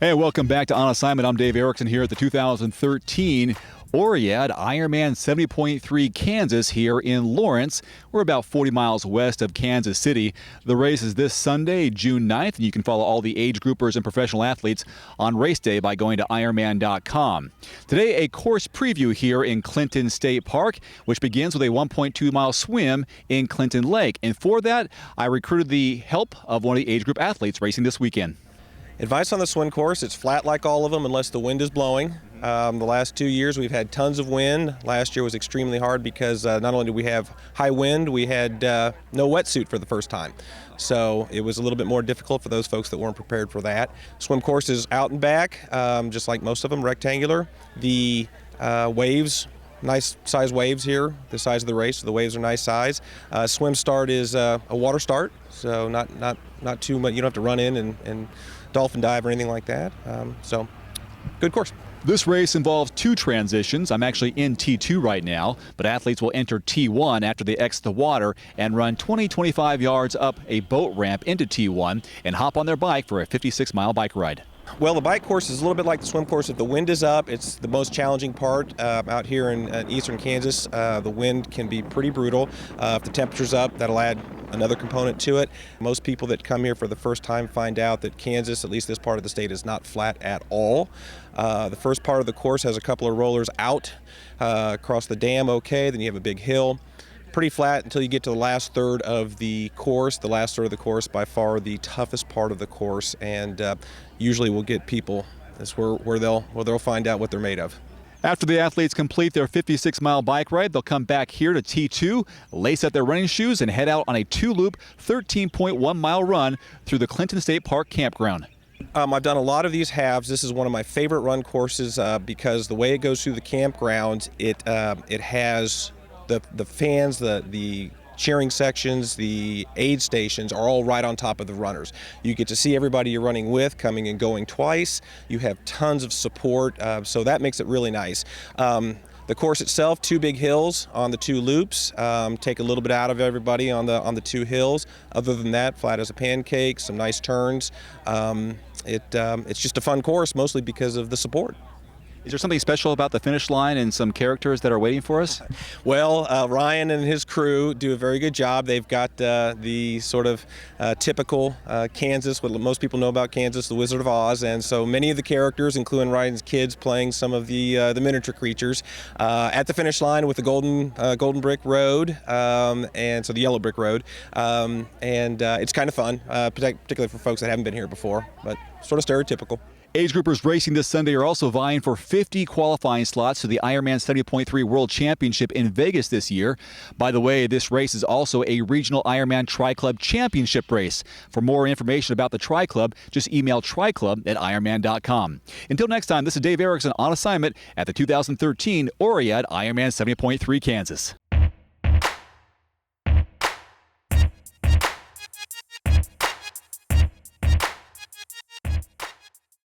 Hey, welcome back to On Assignment. I'm Dave Erickson here at the 2013 Oread IRONMAN 70.3 Kansas here in Lawrence. We're about 40 miles west of Kansas City. The race is this Sunday, June 9th, and you can follow all the age groupers and professional athletes on race day by going to ironman.com. Today, a course preview here in Clinton State Park, which begins with a 1.2-mile swim in Clinton Lake. And for that, I recruited the help of one of the age group athletes racing this weekend. Advice on the swim course, it's flat like all of them unless the wind is blowing. The last 2 years we've had tons of wind. Last year was extremely hard because not only did we have high wind, we had no wetsuit for the first time. So it was a little bit more difficult for those folks that weren't prepared for that. Swim course is out and back, just like most of them, rectangular. The waves, nice size waves here, the size of the race, so the waves are nice size. Swim start is a water start, so not too much. You don't have to run in and dolphin dive or anything like that. So good course. This race involves two transitions. I'm actually in T2 right now, but athletes will enter T1 after they exit the water and run 20-25 yards up a boat ramp into T1 and hop on their bike for a 56-mile bike ride. Well, the bike course is a little bit like the swim course. If the wind is up, it's the most challenging part out here in eastern Kansas. The wind can be pretty brutal. If the temperature's up, that'll add another component to it. Most people that come here for the first time find out that Kansas, at least this part of the state, is not flat at all. The first part of the course has a couple of rollers out across the dam, okay, then you have a big hill. Pretty flat until you get to the last third of the course. The last third of the course, by far the toughest part of the course, and usually we'll get people. That's where they'll find out what they're made of. After the athletes complete their 56-mile bike ride, they'll come back here to T2, lace up their running shoes, and head out on a two-loop 13.1-mile run through the Clinton State Park campground. I've done a lot of these halves. This is one of my favorite run courses because the way it goes through the campground, it has the fans, the cheering sections, the aid stations are all right on top of the runners. You get to see everybody you're running with coming and going twice. You have tons of support, so that makes it really nice. The course itself, two big hills on the two loops, take a little bit out of everybody on the two hills. Other than that, flat as a pancake, some nice turns. It's just a fun course, mostly because of the support. Is there something special about the finish line and some characters that are waiting for us? Well, Ryan and his crew do a very good job. They've got the sort of typical Kansas, what most people know about Kansas, the Wizard of Oz, and so many of the characters, including Ryan's kids, playing some of the miniature creatures at the finish line with the golden brick road, and so the yellow brick road, and it's kind of fun, particularly for folks that haven't been here before, but sort of stereotypical. Age groupers racing this Sunday are also vying for 50 qualifying slots to the IRONMAN 70.3 World Championship in Vegas this year. By the way, this race is also a regional Ironman Tri-Club Championship race. For more information about the Tri-Club, just email triclub@ironman.com. Until next time, this is Dave Erickson on assignment at the 2013 Oread IRONMAN 70.3 Kansas.